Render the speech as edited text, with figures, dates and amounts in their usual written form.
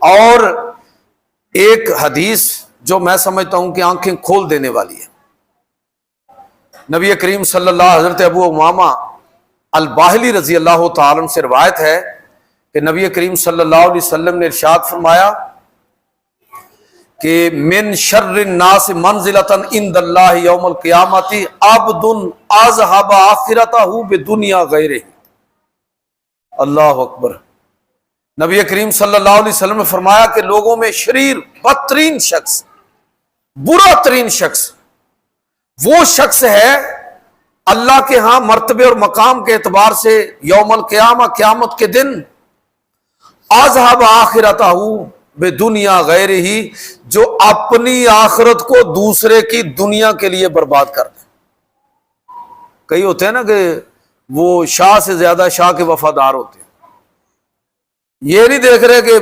اور ایک حدیث جو میں سمجھتا ہوں کہ آنکھیں کھول دینے والی ہے، نبی کریم صلی اللہ حضرت ابو امامہ الباہلی رضی اللہ تعالی عنہ سے روایت ہے کہ نبی کریم صلی اللہ علیہ وسلم نے ارشاد فرمایا کہ من شر الناس منزلۃ عند اللہ یوم القیامۃ عبد اذهب آخرتہ بدنیا غیرہ۔ اللہ اکبر۔ نبی کریم صلی اللہ علیہ وسلم نے فرمایا کہ لوگوں میں شریر، بدترین شخص، برا ترین شخص وہ شخص ہے اللہ کے ہاں مرتبے اور مقام کے اعتبار سے یوم القیامہ، قیامت کے دن، اذهب آخرتہ بدنیا غیرہ، جو اپنی آخرت کو دوسرے کی دنیا کے لیے برباد کر دے۔ کئی ہوتے ہیں نا کہ وہ شاہ سے زیادہ شاہ کے وفادار ہوتے ہیں، یہ نہیں دیکھ رہے کہ